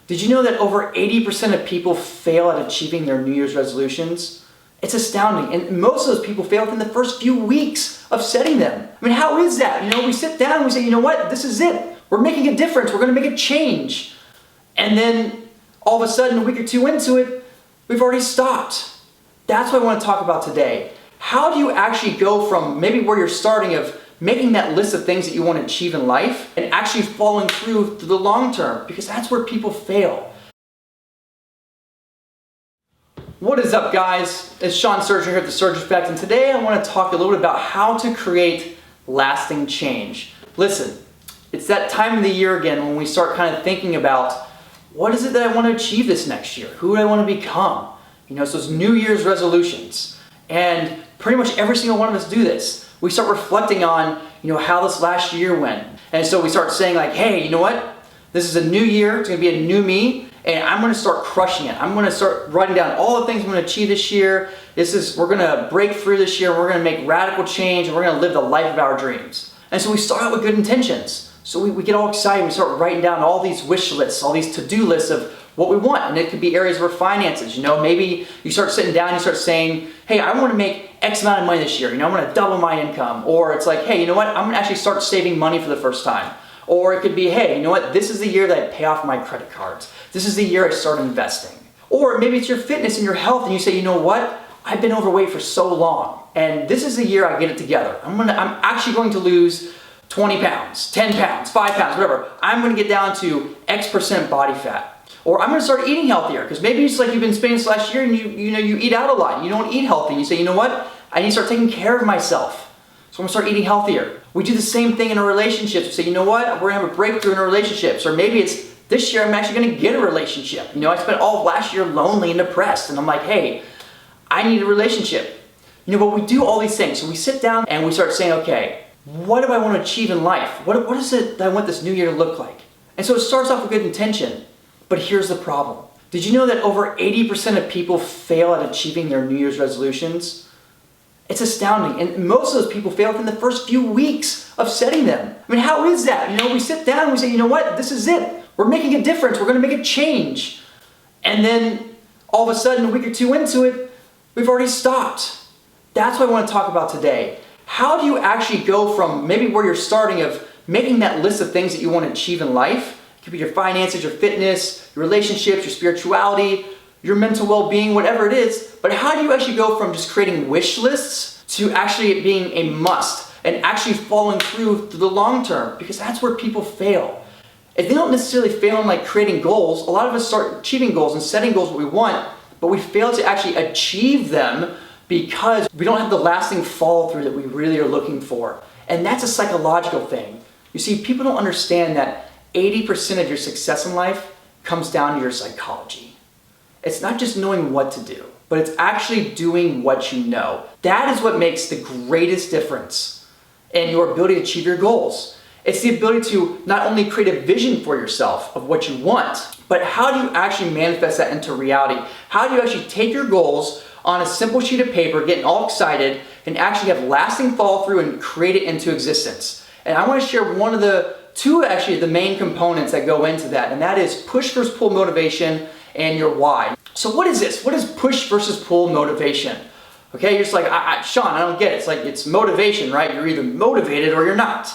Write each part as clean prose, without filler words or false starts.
Did you know that over 80% of people fail at achieving their New Year's resolutions? It's astounding. And most of those people fail within the first few weeks of setting them. I mean, how is that? We sit down and we say, you know what? This is it. We're making a difference. We're going to make a change. And then all of a sudden, a week or two into it, we've already stopped. That's what I want to talk about today. How do you actually go from maybe where you're starting of making that list of things that you want to achieve in life and actually following through to the long term? Because that's where people fail. What is up, guys? It's Sean Surgeon here at The Surge Effect, and today I want to talk a little bit about how to create lasting change. Listen, it's that time of the year again when we start kind of thinking about what is it that I want to achieve this next year? Who do I want to become? So it's New Year's resolutions. And pretty much every single one of us do this. We start reflecting on, how this last year went. And so we start saying like, hey, you know what? This is a new year. It's going to be a new me. And I'm going to start crushing it. I'm going to start writing down all the things I'm going to achieve this year. We're going to break through this year. We're going to make radical change. And we're going to live the life of our dreams. And so we start out with good intentions. So we get all excited. We start writing down all these wish lists, all these to-do lists of what we want. And it could be areas of our finances. Maybe you start sitting down and you start saying, hey, I want to make X amount of money this year. I'm going to double my income. Or it's like, hey, you know what? I'm going to actually start saving money for the first time. Or it could be, hey, you know what? This is the year that I pay off my credit cards. This is the year I start investing. Or maybe it's your fitness and your health and you say, you know what? I've been overweight for so long. And this is the year I get it together. I'm actually going to lose 20 pounds, 10 pounds, 5 pounds, whatever. I'm going to get down to X% body fat. Or I'm going to start eating healthier, because maybe it's like you've been spending this last year and you eat out a lot. You don't eat healthy. You say, you know what? I need to start taking care of myself. So I'm going to start eating healthier. We do the same thing in our relationships. We say, you know what? We're going to have a breakthrough in our relationships. Or maybe it's this year I'm actually going to get a relationship. I spent all of last year lonely and depressed. And I'm like, hey, I need a relationship. But we do all these things. So we sit down and we start saying, okay, what do I want to achieve in life? What is it that I want this new year to look like? And so it starts off with good intention. But here's the problem. Did you know that over 80% of people fail at achieving their New Year's resolutions? It's astounding. And most of those people fail within the first few weeks of setting them. I mean, how is that? We sit down and we say, you know what? This is it. We're making a difference. We're going to make a change. And then all of a sudden, a week or two into it, we've already stopped. That's what I want to talk about today. How do you actually go from maybe where you're starting of making that list of things that you want to achieve in life? It could be your finances, your fitness, your relationships, your spirituality, your mental well-being, whatever it is. But how do you actually go from just creating wish lists to actually it being a must and actually following through to the long term? Because that's where people fail. If they don't necessarily fail in creating goals, a lot of us start achieving goals and setting goals what we want, but we fail to actually achieve them because we don't have the lasting follow through that we really are looking for. And that's a psychological thing. You see, people don't understand that 80% of your success in life comes down to your psychology. It's not just knowing what to do, but it's actually doing what you know. That is what makes the greatest difference in your ability to achieve your goals. It's the ability to not only create a vision for yourself of what you want, but how do you actually manifest that into reality? How do you actually take your goals on a simple sheet of paper, getting all excited, and actually have lasting follow through and create it into existence? And I want to share one of the the main components that go into that, and that is push versus pull motivation and your why. So what is this? What is push versus pull motivation? Okay, you're just like, Sean, I don't get it. It's like, it's motivation, right? You're either motivated or you're not.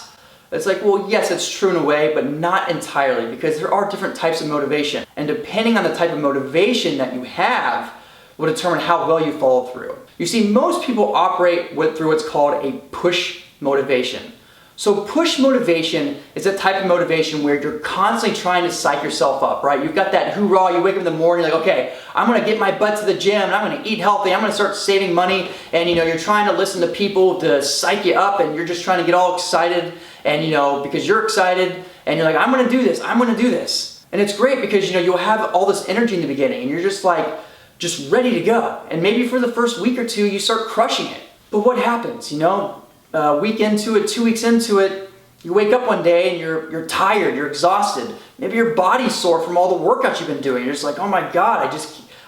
It's like, well, yes, it's true in a way, but not entirely, because there are different types of motivation. And depending on the type of motivation that you have will determine how well you follow through. You see, most people operate through what's called a push motivation. So push motivation is a type of motivation where you're constantly trying to psych yourself up, right? You've got that hoorah, you wake up in the morning, you're like, okay, I'm going to get my butt to the gym, and I'm going to eat healthy, I'm going to start saving money, and you're trying to listen to people to psych you up, and you're just trying to get all excited, and because you're excited, and you're like, I'm going to do this, I'm going to do this. And it's great because you'll have all this energy in the beginning, and you're just ready to go. And maybe for the first week or two, you start crushing it. But what happens, a week into it, 2 weeks into it, you wake up one day and you're tired, you're exhausted. Maybe your body's sore from all the workouts you've been doing. You're just like, oh my God,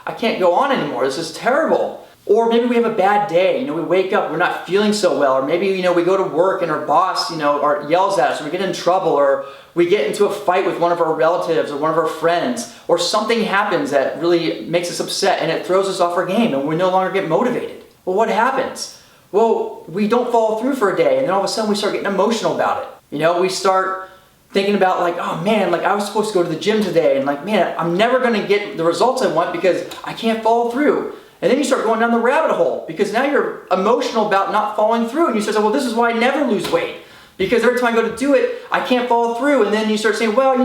I can't go on anymore. This is terrible. Or maybe we have a bad day, we wake up, we're not feeling so well, or maybe, we go to work and our boss, yells at us, or we get in trouble, or we get into a fight with one of our relatives or one of our friends, or something happens that really makes us upset and it throws us off our game and we no longer get motivated. Well, what happens? Well, we don't follow through for a day and then all of a sudden we start getting emotional about it. We start thinking about oh man, I was supposed to go to the gym today and man, I'm never going to get the results I want because I can't follow through. And then you start going down the rabbit hole because now you're emotional about not following through. And you start saying, well, this is why I never lose weight. Because every time I go to do it, I can't follow through. And then you start saying, well,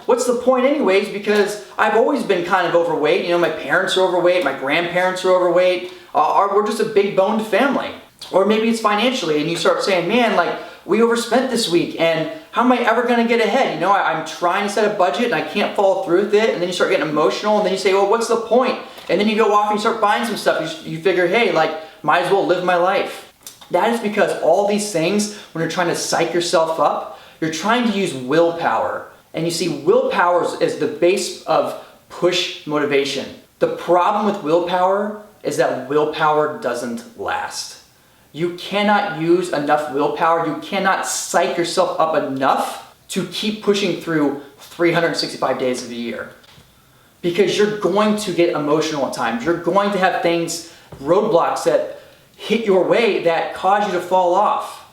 what's the point anyways? Because I've always been kind of overweight. My parents are overweight. My grandparents are overweight. We're just a big boned family. Or maybe it's financially. And you start saying, man, we overspent this week. And how am I ever going to get ahead? I'm trying to set a budget and I can't follow through with it. And then you start getting emotional. And then you say, well, what's the point? And then you go off and you start buying some stuff. You figure, hey, might as well live my life. That is because all these things, when you're trying to psych yourself up, you're trying to use willpower. And you see, willpower is the base of push motivation. The problem with willpower is that willpower doesn't last. You cannot use enough willpower. You cannot psych yourself up enough to keep pushing through 365 days of the year. Because you're going to get emotional at times. You're going to have things, roadblocks that hit your way that cause you to fall off.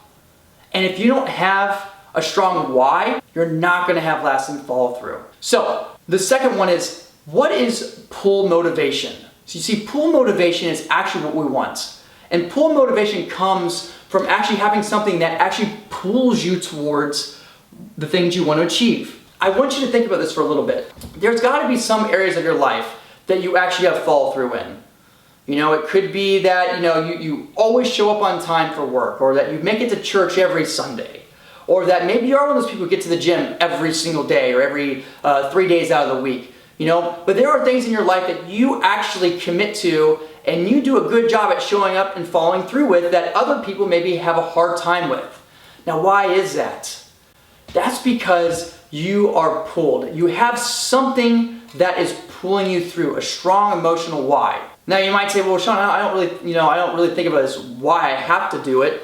And if you don't have a strong why, you're not going to have lasting follow through. So the second one is, what is pull motivation? So you see, pull motivation is actually what we want. And pull motivation comes from actually having something that actually pulls you towards the things you want to achieve. I want you to think about this for a little bit. There's got to be some areas of your life that you actually have follow through in. It could be that, you always show up on time for work, or that you make it to church every Sunday, or that maybe you are one of those people who get to the gym every single day or every 3 days out of the week. But there are things in your life that you actually commit to and you do a good job at showing up and following through with that other people maybe have a hard time with. Now, why is that? That's because you are pulled. You have something that is pulling you through, a strong emotional why. Now you might say, well, Sean, I don't really think about this, why I have to do it.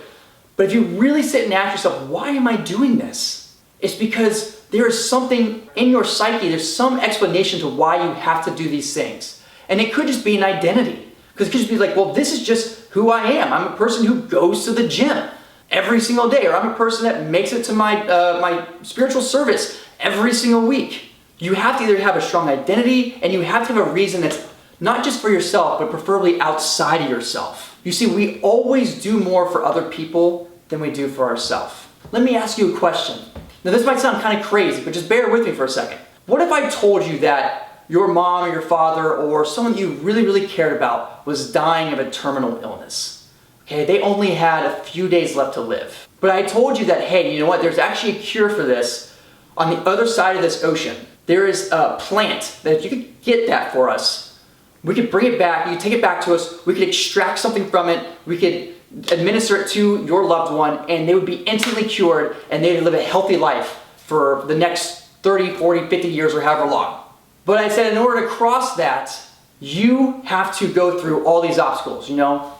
But if you really sit and ask yourself, why am I doing this? It's because there is something in your psyche, there's some explanation to why you have to do these things. And it could just be an identity. Because it could just be well, this is just who I am. I'm a person who goes to the gym every single day, or I'm a person that makes it to my spiritual service every single week. You have to either have a strong identity and you have to have a reason that's not just for yourself, but preferably outside of yourself. You see, we always do more for other people than we do for ourselves. Let me ask you a question. Now this might sound kind of crazy, but just bear with me for a second. What if I told you that your mom or your father or someone you really, really cared about was dying of a terminal illness? Okay, they only had a few days left to live. But I told you that, hey, you know what? There's actually a cure for this on the other side of this ocean. There is a plant that if you could get that for us, we could bring it back, you could take it back to us, we could extract something from it, we could administer it to your loved one, and they would be instantly cured, and they would live a healthy life for the next 30, 40, 50 years, or however long. But I said in order to cross that, you have to go through all these obstacles,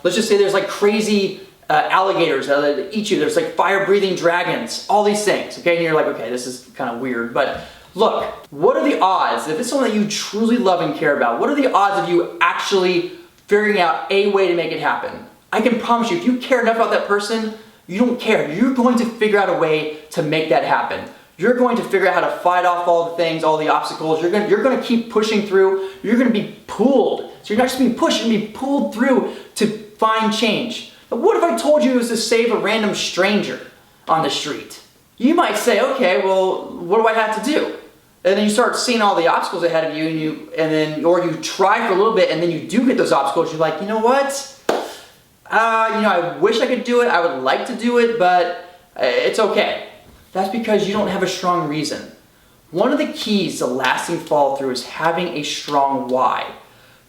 Let's just say there's crazy alligators that eat you, there's fire-breathing dragons, all these things, okay? And you're okay, this is kind of weird, but look, what are the odds, if it's someone that you truly love and care about, what are the odds of you actually figuring out a way to make it happen? I can promise you, if you care enough about that person, you don't care. You're going to figure out a way to make that happen. You're going to figure out how to fight off all the things, all the obstacles. You're going to keep pushing through. You're going to be pulled. So you're not just being pushed, you're going to be pulled through to find change. But what if I told you it was to save a random stranger on the street? You might say, okay, well, what do I have to do? And then you start seeing all the obstacles ahead of you, or you try for a little bit, and then you do get those obstacles. You're like, you know what? I wish I could do it. I would like to do it, but it's okay. That's because you don't have a strong reason. One of the keys to lasting follow through is having a strong why.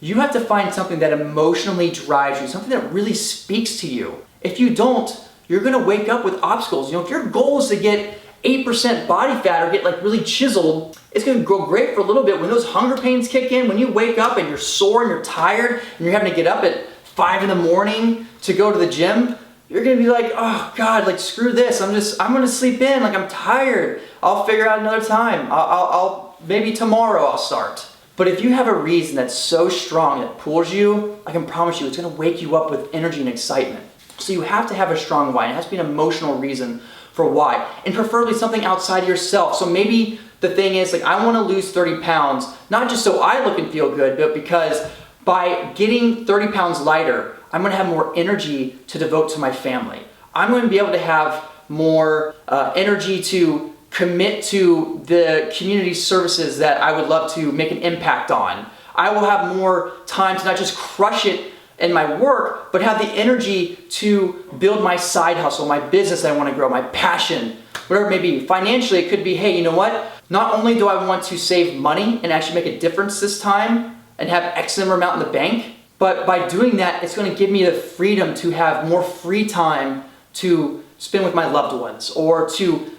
You have to find something that emotionally drives you, something that really speaks to you. If you don't, you're going to wake up with obstacles. If your goal is to get 8% body fat or get really chiseled, it's going to go great for a little bit. When those hunger pains kick in, when you wake up and you're sore and you're tired and you're having to get up at 5 in the morning to go to the gym, you're gonna be like, oh God, like screw this. I'm gonna sleep in, like I'm tired. I'll figure out another time. I'll maybe tomorrow I'll start. But if you have a reason that's so strong that pulls you, I can promise you it's gonna wake you up with energy and excitement. So you have to have a strong why. It has to be an emotional reason for why, and preferably something outside yourself. So maybe the thing is, like, I want to lose 30 pounds, not just so I look and feel good, but because by getting 30 pounds lighter, I'm going to have more energy to devote to my family. I'm going to be able to have more energy to commit to the community services that I would love to make an impact on. I will have more time to not just crush it in my work, but have the energy to build my side hustle, my business I want to grow, my passion, whatever it may be. Financially, it could be, hey, you know what? Not only do I want to save money and actually make a difference this time and have X number amount in the bank, but by doing that, it's going to give me the freedom to have more free time to spend with my loved ones, or to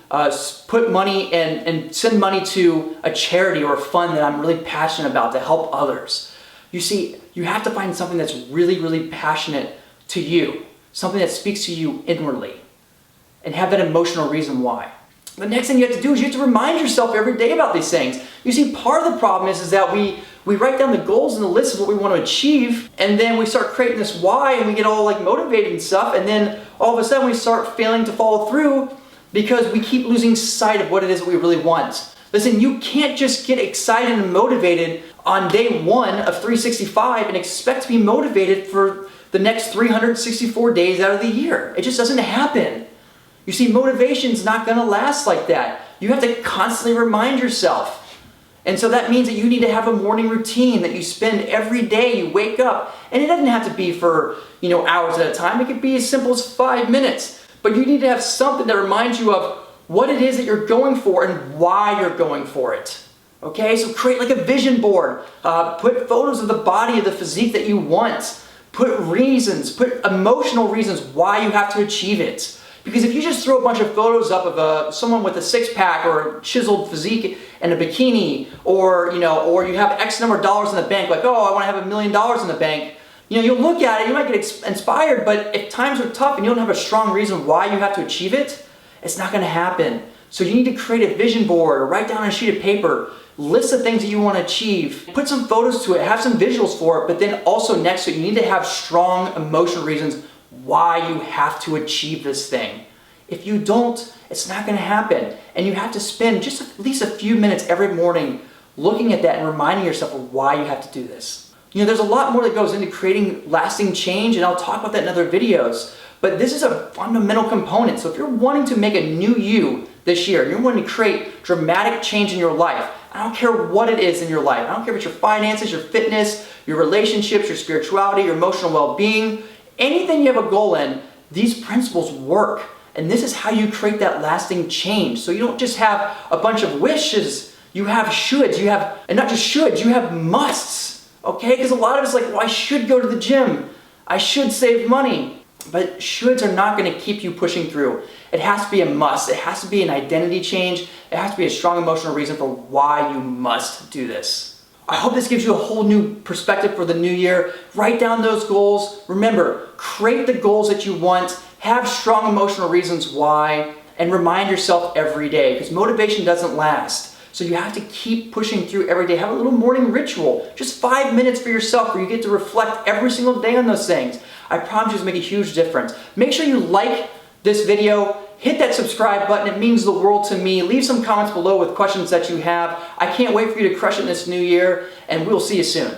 put money and send money to a charity or a fund that I'm really passionate about to help others. You see, you have to find something that's really, really passionate to you, something that speaks to you inwardly, and have that emotional reason why. The next thing you have to do is you have to remind yourself every day about these things. You see, part of the problem is that we write down the goals and the list of what we want to achieve, and then we start creating this why, and we get all like motivated and stuff, and then all of a sudden we start failing to follow through because we keep losing sight of what it is that we really want. Listen, you can't just get excited and motivated on day 1 of 365 and expect to be motivated for the next 364 days out of the year. It just doesn't happen. You see, motivation's not gonna last like that. You have to constantly remind yourself. And so that means that you need to have a morning routine that you spend every day. You wake up, and it doesn't have to be for, hours at a time. It could be as simple as 5 minutes. But you need to have something that reminds you of what it is that you're going for and why you're going for it. Okay, so create like a vision board. Put photos of the body, of the physique that you want. Put reasons, put emotional reasons why you have to achieve it. Because if you just throw a bunch of photos up of someone with a six-pack or a chiseled physique and a bikini, or you have X number of dollars in the bank, like, oh, I want to have $1 million in the bank. You'll look at it, you might get inspired, but if times are tough and you don't have a strong reason why you have to achieve it, it's not going to happen. So you need to create a vision board, or write down on a sheet of paper, list the things that you want to achieve, put some photos to it, have some visuals for it, but then also next to it, you need to have strong emotional reasons why you have to achieve this thing. If you don't, it's not going to happen. And you have to spend just at least a few minutes every morning looking at that and reminding yourself of why you have to do this. There's a lot more that goes into creating lasting change, and I'll talk about that in other videos. But this is a fundamental component. So if you're wanting to make a new you this year, you're wanting to create dramatic change in your life, I don't care what it is in your life. I don't care if it's your finances, your fitness, your relationships, your spirituality, your emotional well-being, anything you have a goal in, these principles work. And this is how you create that lasting change. So you don't just have a bunch of wishes, you have shoulds, and not just shoulds, you have musts, okay? Because a lot of us like, well, I should go to the gym, I should save money. But shoulds are not going to keep you pushing through. It has to be a must. It has to be an identity change. It has to be a strong emotional reason for why you must do this. I hope this gives you a whole new perspective for the new year. Write down those goals. Remember, create the goals that you want. Have strong emotional reasons why. And remind yourself every day, because motivation doesn't last. So you have to keep pushing through every day. Have a little morning ritual. Just 5 minutes for yourself where you get to reflect every single day on those things. I promise you it's make a huge difference. Make sure you like this video. Hit that subscribe button. It means the world to me. Leave some comments below with questions that you have. I can't wait for you to crush it in this new year, and we'll see you soon.